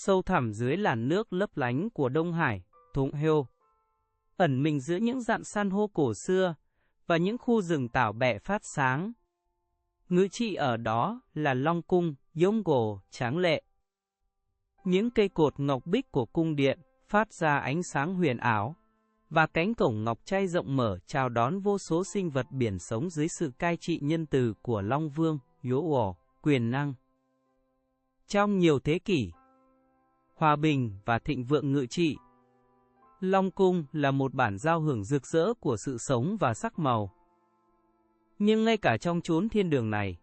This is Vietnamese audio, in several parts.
sâu thẳm dưới làn nước lấp lánh của Đông Hải, Thung Heo, ẩn mình giữa những rạn san hô cổ xưa và những khu rừng tảo bẹ phát sáng. Ngự trị ở đó là Long Cung, Yongo, tráng lệ. Những cây cột ngọc bích của cung điện phát ra ánh sáng huyền ảo, và cánh cổng ngọc trai rộng mở chào đón vô số sinh vật biển sống dưới sự cai trị nhân từ của Long Vương, Yowo, quyền năng. Trong nhiều thế kỷ, hòa bình và thịnh vượng ngự trị, Long Cung là một bản giao hưởng rực rỡ của sự sống và sắc màu. Nhưng ngay cả trong chốn thiên đường này,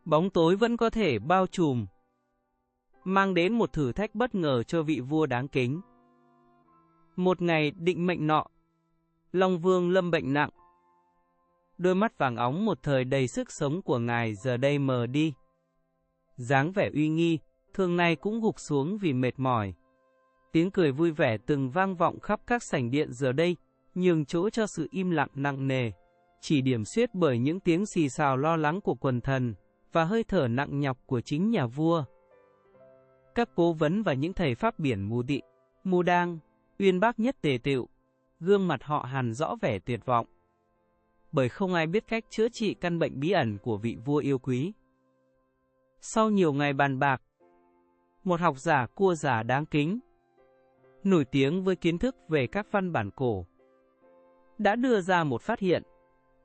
bóng tối vẫn có thể bao trùm, mang đến một thử thách bất ngờ cho vị vua đáng kính. Một ngày định mệnh nọ, Long Vương lâm bệnh nặng. Đôi mắt vàng óng một thời đầy sức sống của ngài giờ đây mờ đi. Dáng vẻ uy nghi, thường ngày cũng gục xuống vì mệt mỏi. Tiếng cười vui vẻ từng vang vọng khắp các sảnh điện giờ đây, nhường chỗ cho sự im lặng nặng nề, chỉ điểm xuyết bởi những tiếng xì xào lo lắng của quần thần, và hơi thở nặng nhọc của chính nhà vua. Các cố vấn và những thầy pháp biển mù tị, mù đang, uyên bác nhất tề tựu, gương mặt họ hằn rõ vẻ tuyệt vọng. Bởi không ai biết cách chữa trị căn bệnh bí ẩn của vị vua yêu quý. Sau nhiều ngày bàn bạc, một học giả cua giả đáng kính, nổi tiếng với kiến thức về các văn bản cổ, đã đưa ra một phát hiện.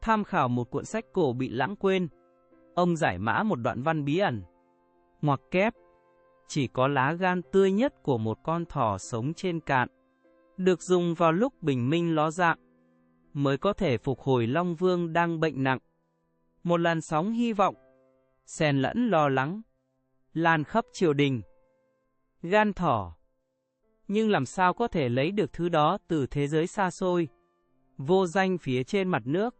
Tham khảo một cuốn sách cổ bị lãng quên, ông giải mã một đoạn văn bí ẩn. Ngoặc kép, chỉ có lá gan tươi nhất của một con thỏ sống trên cạn, được dùng vào lúc bình minh ló dạng, mới có thể phục hồi Long Vương đang bệnh nặng. Một làn sóng hy vọng, xen lẫn lo lắng, lan khắp triều đình. Gan thỏ. Nhưng làm sao có thể lấy được thứ đó từ thế giới xa xôi, vô danh phía trên mặt nước?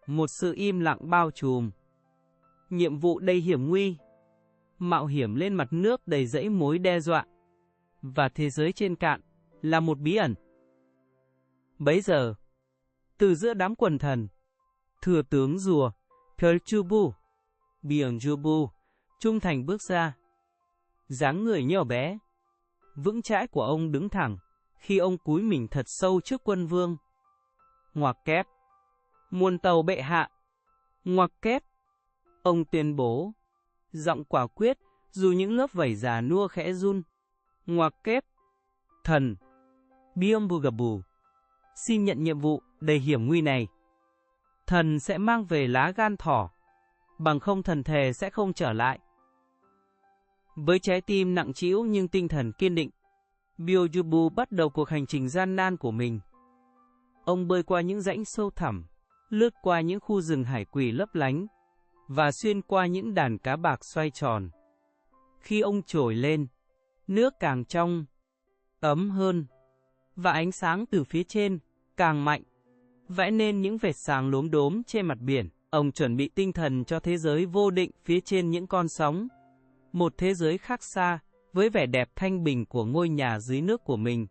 Một sự im lặng bao trùm. Nhiệm vụ đầy hiểm nguy, mạo hiểm lên mặt nước đầy dẫy mối đe dọa, và thế giới trên cạn là một bí ẩn. Bấy giờ, từ giữa đám quần thần, thừa tướng rùa Perchubu, Byungjubu, trung thành bước ra. Dáng người nhỏ bé, vững chãi của ông đứng thẳng, khi ông cúi mình thật sâu trước quân vương. Ngoặc kép, muôn tàu bệ hạ. Ngoặc kép, ông tuyên bố, giọng quả quyết, dù những lớp vảy già nua khẽ run. Ngoặc kép, thần Byungbugabu, xin nhận nhiệm vụ đầy hiểm nguy này. Thần sẽ mang về lá gan thỏ, bằng không thần thề sẽ không trở lại. Với trái tim nặng trĩu nhưng tinh thần kiên định, Byungjubu bắt đầu cuộc hành trình gian nan của mình. Ông bơi qua những rãnh sâu thẳm, lướt qua những khu rừng hải quỷ lấp lánh, và xuyên qua những đàn cá bạc xoay tròn. Khi ông trồi lên, nước càng trong, ấm hơn, và ánh sáng từ phía trên càng mạnh, vẽ nên những vệt sáng lốm đốm trên mặt biển. Ông chuẩn bị tinh thần cho thế giới vô định phía trên những con sóng. Một thế giới khác xa, với vẻ đẹp thanh bình của ngôi nhà dưới nước của mình.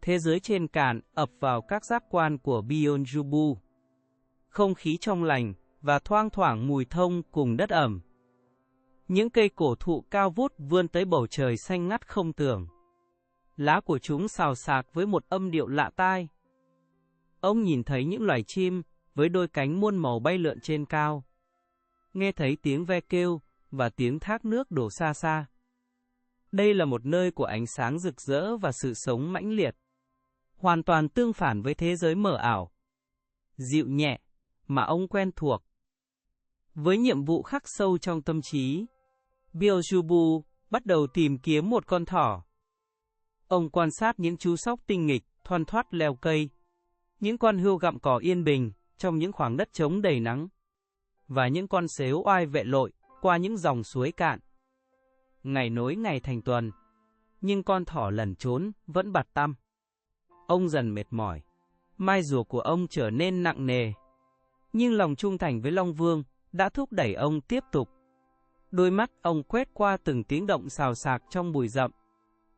Thế giới trên cạn ập vào các giác quan của Byungjubu. Không khí trong lành, và thoang thoảng mùi thông cùng đất ẩm. Những cây cổ thụ cao vút vươn tới bầu trời xanh ngắt không tưởng. Lá của chúng xào xạc với một âm điệu lạ tai. Ông nhìn thấy những loài chim với đôi cánh muôn màu bay lượn trên cao. Nghe thấy tiếng ve kêu và tiếng thác nước đổ xa xa. Đây là một nơi của ánh sáng rực rỡ và sự sống mãnh liệt, hoàn toàn tương phản với thế giới mờ ảo, dịu nhẹ, mà ông quen thuộc. Với nhiệm vụ khắc sâu trong tâm trí, Byungjubu bắt đầu tìm kiếm một con thỏ. Ông quan sát những chú sóc tinh nghịch, thoăn thoắt leo cây, những con hươu gặm cỏ yên bình trong những khoảng đất trống đầy nắng, và những con sếu oai vệ lội qua những dòng suối cạn. Ngày nối ngày thành tuần, nhưng con thỏ lẩn trốn vẫn bặt tăm. Ông dần mệt mỏi, mai rùa của ông trở nên nặng nề. Nhưng lòng trung thành với Long Vương đã thúc đẩy ông tiếp tục. Đôi mắt ông quét qua từng tiếng động xào xạc trong bụi rậm,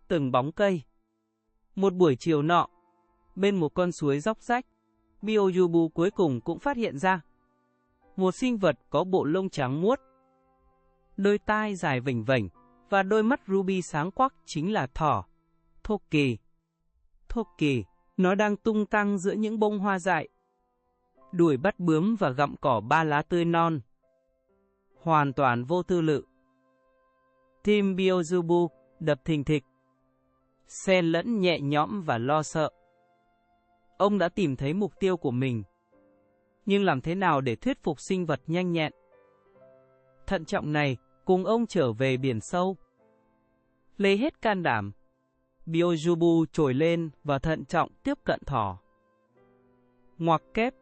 từng bóng cây. Một buổi chiều nọ, bên một con suối róc rách, Byungjubu cuối cùng cũng phát hiện ra một sinh vật có bộ lông trắng muốt, đôi tai dài vểnh vểnh và đôi mắt ruby sáng quắc chính là thỏ, Toki. Toki, nó đang tung tăng giữa những bông hoa dại, đuổi bắt bướm và gặm cỏ ba lá tươi non. Hoàn toàn vô tư lự. Tim Beelzebub đập thình thịch, xen lẫn nhẹ nhõm và lo sợ. Ông đã tìm thấy mục tiêu của mình. Nhưng làm thế nào để thuyết phục sinh vật nhanh nhẹn, thận trọng này cùng ông trở về biển sâu? Lấy hết can đảm, Beelzebub trồi lên và thận trọng tiếp cận thỏ. Ngoặc kép.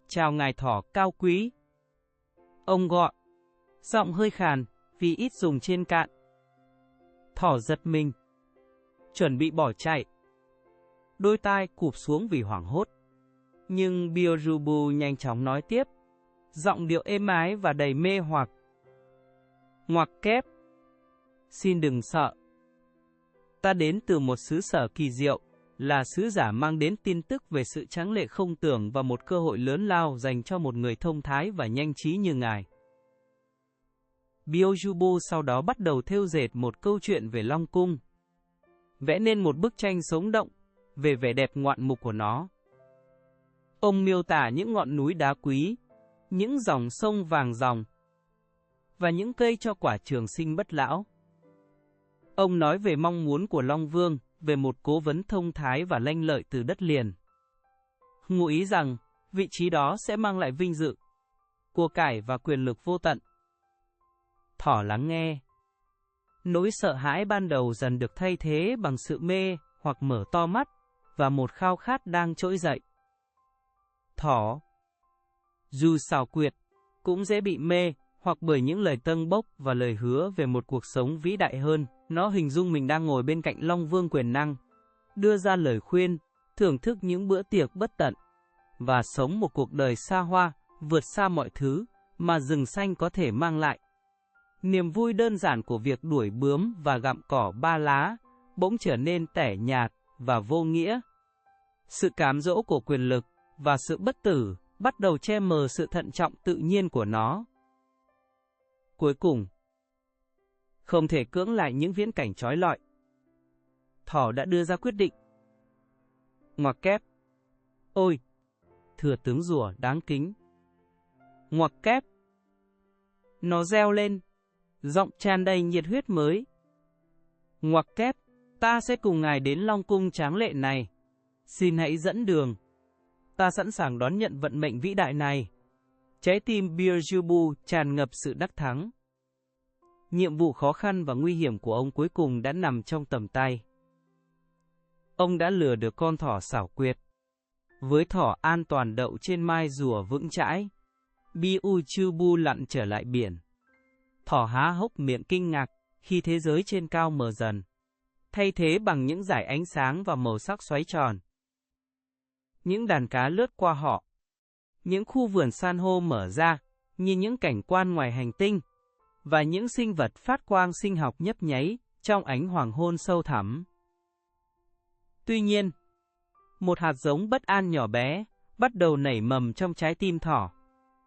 Chào ngài thỏ cao quý. Ông gọi, giọng hơi khàn vì ít dùng trên cạn. Thỏ giật mình, chuẩn bị bỏ chạy. Đôi tai cụp xuống vì hoảng hốt. Nhưng Beelzebub nhanh chóng nói tiếp, giọng điệu êm ái và đầy mê hoặc. Ngoặc kép. Xin đừng sợ. Ta đến từ một xứ sở kỳ diệu, là sứ giả mang đến tin tức về sự tráng lệ không tưởng và một cơ hội lớn lao dành cho một người thông thái và nhanh trí như ngài. Beelzebub sau đó bắt đầu thêu dệt một câu chuyện về Long Cung, vẽ nên một bức tranh sống động về vẻ đẹp ngoạn mục của nó. Ông miêu tả những ngọn núi đá quý, những dòng sông vàng ròng, và những cây cho quả trường sinh bất lão. Ông nói về mong muốn của Long Vương, về một cố vấn thông thái và lanh lợi từ đất liền. Ngụ ý rằng, vị trí đó sẽ mang lại vinh dự, của cải và quyền lực vô tận. Thỏ lắng nghe. Nỗi sợ hãi ban đầu dần được thay thế bằng sự mê hoặc mở to mắt, và một khao khát đang trỗi dậy. Thỏ, dù xảo quyệt, cũng dễ bị mê hoặc bởi những lời tâng bốc và lời hứa về một cuộc sống vĩ đại hơn. Nó hình dung mình đang ngồi bên cạnh Long Vương quyền năng, đưa ra lời khuyên, thưởng thức những bữa tiệc bất tận, và sống một cuộc đời xa hoa, vượt xa mọi thứ mà rừng xanh có thể mang lại. Niềm vui đơn giản của việc đuổi bướm và gặm cỏ ba lá bỗng trở nên tẻ nhạt và vô nghĩa. Sự cám dỗ của quyền lực và sự bất tử bắt đầu che mờ sự thận trọng tự nhiên của nó. Cuối cùng, không thể cưỡng lại những viễn cảnh chói lọi, thỏ đã đưa ra quyết định. Ngoặc kép. Ôi, thừa tướng rùa đáng kính. Ngoặc kép. Nó reo lên, giọng tràn đầy nhiệt huyết mới. Ngoặc kép, ta sẽ cùng ngài đến Long Cung tráng lệ này. Xin hãy dẫn đường. Ta sẵn sàng đón nhận vận mệnh vĩ đại này. Trái tim Beelzebub tràn ngập sự đắc thắng. Nhiệm vụ khó khăn và nguy hiểm của ông cuối cùng đã nằm trong tầm tay. Ông đã lừa được con thỏ xảo quyệt. Với thỏ an toàn đậu trên mai rùa vững chãi, Beelzebub lặn trở lại biển. Thỏ há hốc miệng kinh ngạc khi thế giới trên cao mờ dần, thay thế bằng những dải ánh sáng và màu sắc xoáy tròn. Những đàn cá lướt qua họ. Những khu vườn san hô mở ra, như những cảnh quan ngoài hành tinh, và những sinh vật phát quang sinh học nhấp nháy trong ánh hoàng hôn sâu thẳm. Tuy nhiên, một hạt giống bất an nhỏ bé bắt đầu nảy mầm trong trái tim thỏ.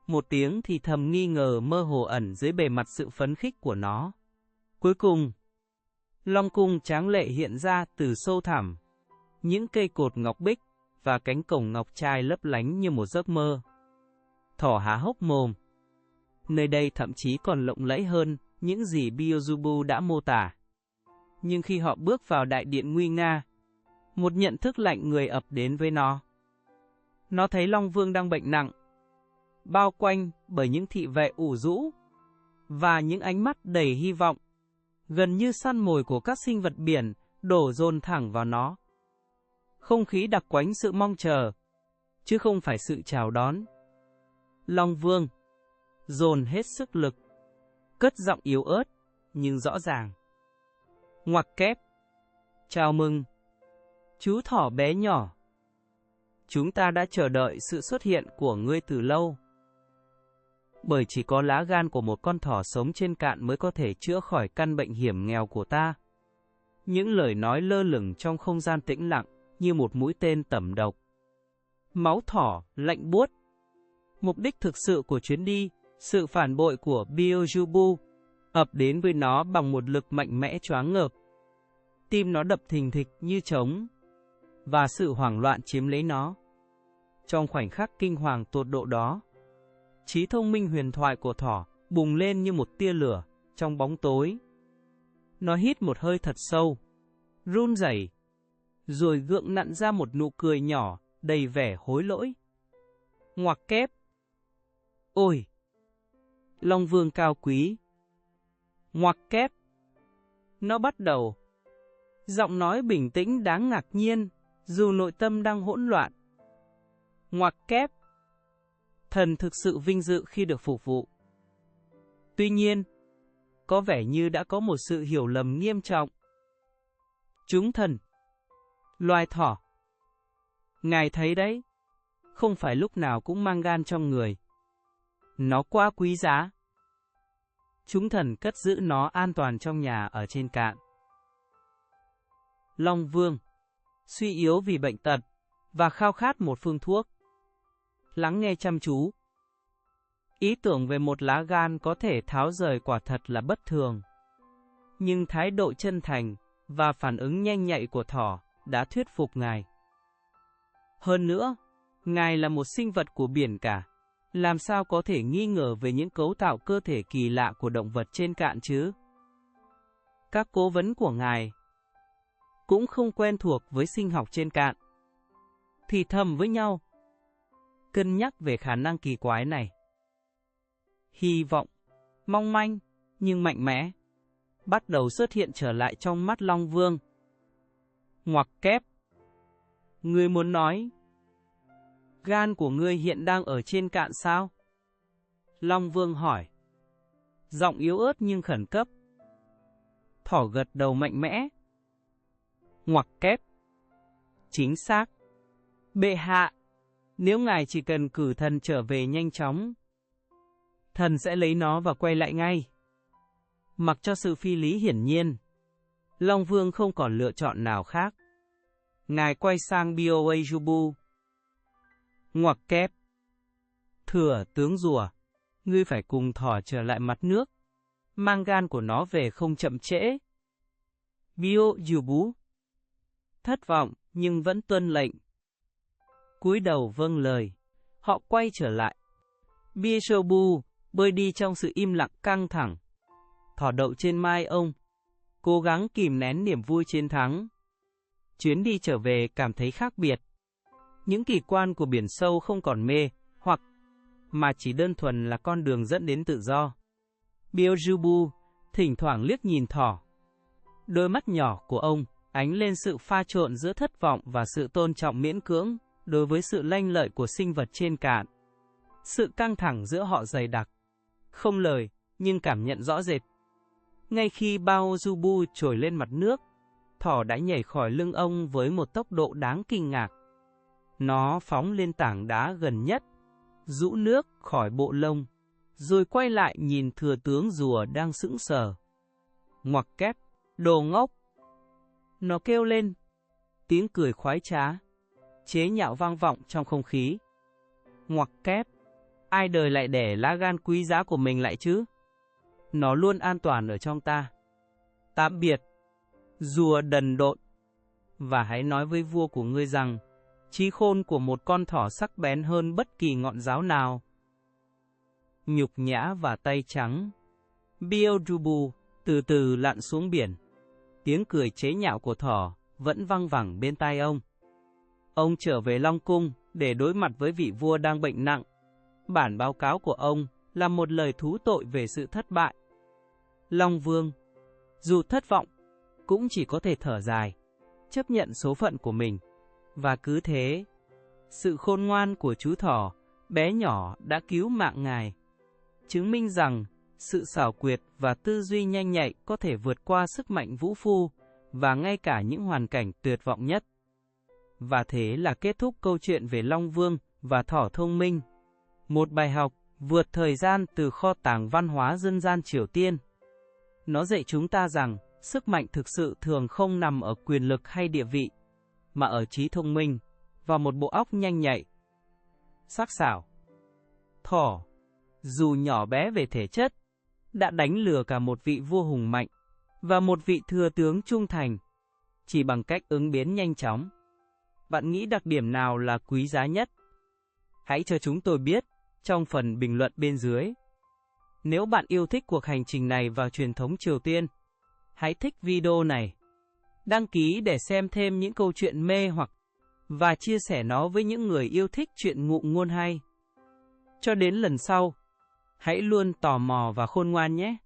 Một tiếng thì thầm nghi ngờ mơ hồ ẩn dưới bề mặt sự phấn khích của nó. Cuối cùng, Long Cung tráng lệ hiện ra từ sâu thẳm. Những cây cột ngọc bích và cánh cổng ngọc trai lấp lánh như một giấc mơ. Thỏ há hốc mồm. Nơi đây thậm chí còn lộng lẫy hơn những gì Beelzebub đã mô tả. Nhưng khi họ bước vào đại điện nguy nga, một nhận thức lạnh người ập đến với nó. Nó thấy Long Vương đang bệnh nặng, bao quanh bởi những thị vệ ủ rũ, và những ánh mắt đầy hy vọng, gần như săn mồi của các sinh vật biển, đổ dồn thẳng vào nó. Không khí đặc quánh sự mong chờ, chứ không phải sự chào đón. Long Vương dồn hết sức lực, cất giọng yếu ớt, nhưng rõ ràng. Ngoặc kép. Chào mừng, chú thỏ bé nhỏ. Chúng ta đã chờ đợi sự xuất hiện của ngươi từ lâu. Bởi chỉ có lá gan của một con thỏ sống trên cạn mới có thể chữa khỏi căn bệnh hiểm nghèo của ta. Những lời nói lơ lửng trong không gian tĩnh lặng, như một mũi tên tẩm độc. Máu thỏ lạnh buốt. Mục đích thực sự của chuyến đi, sự phản bội của Beelzebub, ập đến với nó bằng một lực mạnh mẽ choáng ngợp. Tim nó đập thình thịch như trống, và sự hoảng loạn chiếm lấy nó. Trong khoảnh khắc kinh hoàng tột độ đó, trí thông minh huyền thoại của thỏ bùng lên như một tia lửa trong bóng tối. Nó hít một hơi thật sâu, run rẩy, rồi gượng nặn ra một nụ cười nhỏ đầy vẻ hối lỗi. Ngoặc kép. Ôi! Long Vương cao quý. Ngoặc kép. Nó bắt đầu. Giọng nói bình tĩnh đáng ngạc nhiên, dù nội tâm đang hỗn loạn. Ngoặc kép. Thần thực sự vinh dự khi được phục vụ. Tuy nhiên, có vẻ như đã có một sự hiểu lầm nghiêm trọng. Chúng thần. Loài thỏ. Ngài thấy đấy, không phải lúc nào cũng mang gan trong người. Nó quá quý giá. Chúng thần cất giữ nó an toàn trong nhà ở trên cạn. Long Vương, suy yếu vì bệnh tật, và khao khát một phương thuốc. Lắng nghe chăm chú. Ý tưởng về một lá gan có thể tháo rời quả thật là bất thường. Nhưng thái độ chân thành và phản ứng nhanh nhạy của thỏ đã thuyết phục ngài. Hơn nữa, ngài là một sinh vật của biển cả. Làm sao có thể nghi ngờ về những cấu tạo cơ thể kỳ lạ của động vật trên cạn chứ? Các cố vấn của ngài cũng không quen thuộc với sinh học trên cạn. Thì thầm với nhau, cân nhắc về khả năng kỳ quái này. Hy vọng, mong manh, nhưng mạnh mẽ, bắt đầu xuất hiện trở lại trong mắt Long Vương. Ngoặc kép. Ngươi muốn nói, gan của ngươi hiện đang ở trên cạn sao? Long Vương hỏi. Giọng yếu ớt nhưng khẩn cấp. Thỏ gật đầu mạnh mẽ. Ngoặc kép. Chính xác. Bệ hạ, nếu ngài chỉ cần cử thần trở về nhanh chóng, thần sẽ lấy nó và quay lại ngay. Mặc cho sự phi lý hiển nhiên, Long Vương không còn lựa chọn nào khác. Ngài quay sang Bioajubu. Ngoặc kép. Thưa tướng rùa, ngươi phải cùng thỏ trở lại mặt nước, mang gan của nó về không chậm trễ. Bioajubu thất vọng nhưng vẫn tuân lệnh. Cúi đầu vâng lời, họ quay trở lại. Bioajubu bơi đi trong sự im lặng căng thẳng. Thỏ đậu trên mai ông, cố gắng kìm nén niềm vui chiến thắng. Chuyến đi trở về cảm thấy khác biệt. Những kỳ quan của biển sâu không còn mê, hoặc mà chỉ đơn thuần là con đường dẫn đến tự do. Bioajubu thỉnh thoảng liếc nhìn thỏ. Đôi mắt nhỏ của ông ánh lên sự pha trộn giữa thất vọng và sự tôn trọng miễn cưỡng đối với sự lanh lợi của sinh vật trên cạn. Sự căng thẳng giữa họ dày đặc, không lời nhưng cảm nhận rõ rệt. Ngay khi Bioajubu trồi lên mặt nước, thỏ đã nhảy khỏi lưng ông với một tốc độ đáng kinh ngạc. Nó phóng lên tảng đá gần nhất, rũ nước khỏi bộ lông, rồi quay lại nhìn thừa tướng rùa đang sững sờ. Ngoặc kép, đồ ngốc! Nó kêu lên, tiếng cười khoái trá, chế nhạo vang vọng trong không khí. Ngoặc kép, ai đời lại để lá gan quý giá của mình lại chứ? Nó luôn an toàn ở trong ta. Tạm biệt, rùa đần độn. Và hãy nói với vua của ngươi rằng, trí khôn của một con thỏ sắc bén hơn bất kỳ ngọn giáo nào. Nhục nhã và tay trắng. Bioajubu từ từ lặn xuống biển. Tiếng cười chế nhạo của thỏ vẫn văng vẳng bên tai ông. Ông trở về Long Cung để đối mặt với vị vua đang bệnh nặng. Bản báo cáo của ông là một lời thú tội về sự thất bại. Long Vương, dù thất vọng, cũng chỉ có thể thở dài, chấp nhận số phận của mình. Và cứ thế, sự khôn ngoan của chú thỏ, bé nhỏ đã cứu mạng ngài, chứng minh rằng sự xảo quyệt và tư duy nhanh nhạy có thể vượt qua sức mạnh vũ phu và ngay cả những hoàn cảnh tuyệt vọng nhất. Và thế là kết thúc câu chuyện về Long Vương và thỏ thông minh. Một bài học vượt thời gian từ kho tàng văn hóa dân gian Triều Tiên. Nó dạy chúng ta rằng sức mạnh thực sự thường không nằm ở quyền lực hay địa vị, mà ở trí thông minh và một bộ óc nhanh nhạy, sắc sảo. Thỏ, dù nhỏ bé về thể chất, đã đánh lừa cả một vị vua hùng mạnh và một vị thừa tướng trung thành, chỉ bằng cách ứng biến nhanh chóng. Bạn nghĩ đặc điểm nào là quý giá nhất? Hãy cho chúng tôi biết trong phần bình luận bên dưới. Nếu bạn yêu thích cuộc hành trình này vào truyền thống Triều Tiên, hãy thích video này, đăng ký để xem thêm những câu chuyện mê hoặc và chia sẻ nó với những người yêu thích chuyện ngụ ngôn hay. Cho đến lần sau, hãy luôn tò mò và khôn ngoan nhé!